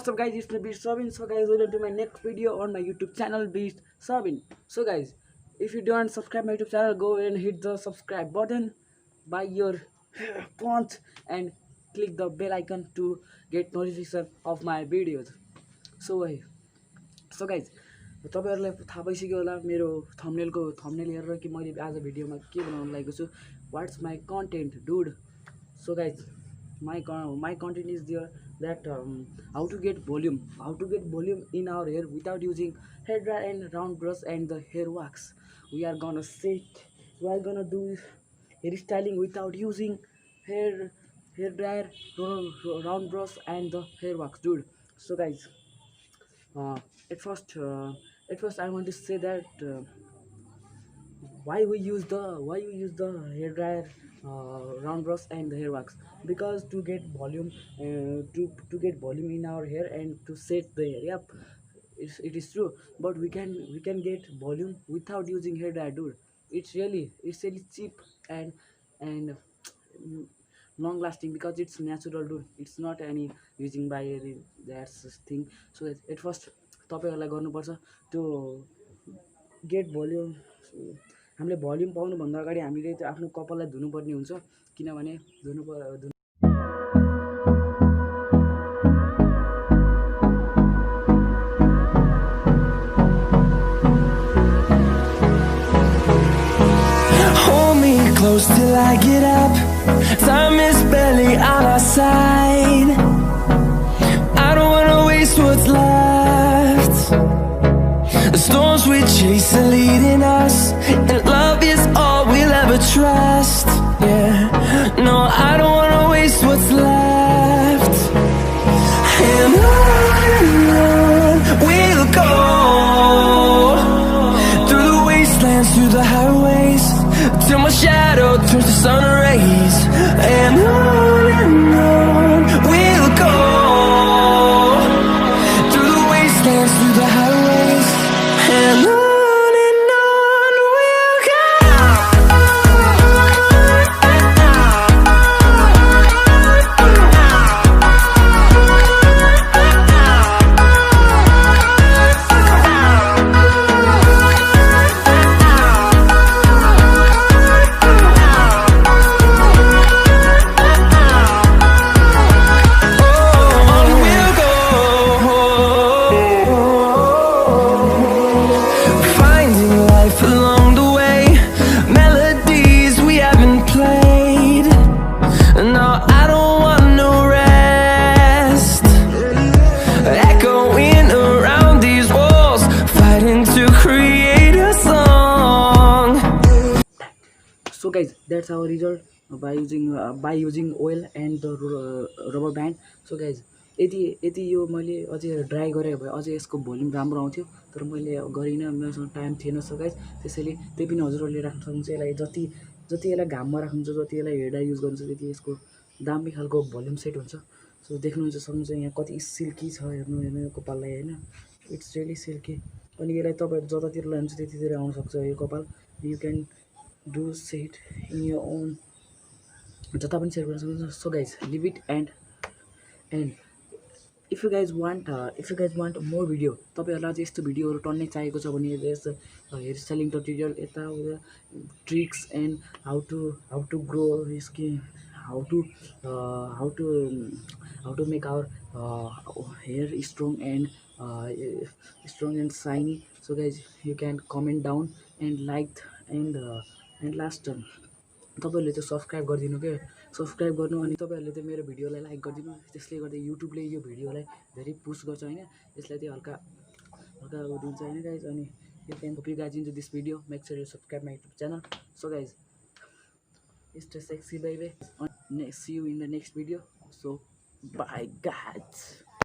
What's up guys, it's me Beast Sabin. So guys, welcome to my next video on my YouTube channel Beast Sabin. So guys, if you don't subscribe my YouTube channel, go and hit the subscribe button by your punch and click the bell icon to get notification of my videos. So guys, तपाईहरुलाई थाहा भइसक्यो होला मेरो thumbnail हेरेर कि मैले आज भिडियोमा के बनाउन लागेको छु. What's my content, dude? So guys, my content is there that how to get volume in our hair without using hair dryer and round brush and the hair wax. We are gonna do hair styling without using hair dryer, round brush and the hair wax, dude. So guys, uh, at first uh, I want to say that why we use the hair dryer, round brush and the hair wax, because to get volume, to get volume in our hair and to set the hair. Yep, it is true, but we can get volume without using hair dryer, dude. It's really cheap and long lasting because it's natural, dude. It's not any using by any that's thing. So at first तपाईहरुलाई गर्नुपर्छ त्यो gate volume. हामीले volume पाउनुभन्दा अगाडि हामीले त्यो आफ्नो कपाललाई धुनुपर्ने हुन्छ, किनभने Hold me close till I get up. Time is barely on our side. I don't wanna waste what's left. The storms we chase are leading us, and love is all we'll ever trust. Yeah, no, I don't wanna waste what's left. And on we'll go, through the wastelands, through the highways, till my shadow turns to sun rays. And on we'll go, through the wastelands, through the highways, and on we'll go. Along the way, melodies we haven't played. No, I don't want no rest. Echoing around these walls, fighting to create a song. So guys, that's our result by using oil and the rubber band. So guys, यदि यो मैले अझै dry गरेको भए अझै यसको volume राम्रो आउँथ्यो, तर मैले गरिनँ, मसँग टाइम थिएन. सो गाइस, त्यसैले त्यही पनि हजुरहरूले राख्न सक्नुहुन्छ. यसलाई जति यसलाई घाममा राख्नुहुन्छ, जति यसलाई हेड ड्राई युज गर्नुहुन्छ, त्यति यसको दामी खालको भोल्युम सेट हुन्छ. सो सक्नुहुन्छ यहाँ कति सिल्की छ, हेर्नु यो कपाललाई, होइन? It's really silky. अनि यसलाई तपाईँहरू जतातिर लानुहुन्छ त्यतितिर आउनसक्छ यो कपाल. You can do set in your own, जता पनि सेट गर्न सक्नुहुन्छ. So guys, leave it and if you guys want more video, तपाईहरुलाई अझै यस्तो भिडियोहरु टन्नै चाहिएको छ भने यस हेयर स्टाइलिङ ट्युटोरियल, यता tricks and how to grow skin, how to make our hair strong and shiny. So guys, you can comment down and like and last तपाईहरुले चाहिँ सब्स्क्राइब गरिदिनु के, सब्स्क्राइब गर्नु. अनि तपाईहरुले चाहिँ मेरो भिडियोलाई लाइक गरिदिनु. त्यसले गर्दा युट्युबले यो भिडियोलाई धेरै पुश गर्छ, हैन? यसलाई चाहिँ हल्का दिन्छ, हैन गाइज? अनि you can hope you guys enjoy this video. Make sure you subscribe my YouTube channel. So guys, stay sexy baby. See you in the next video. So bye guys.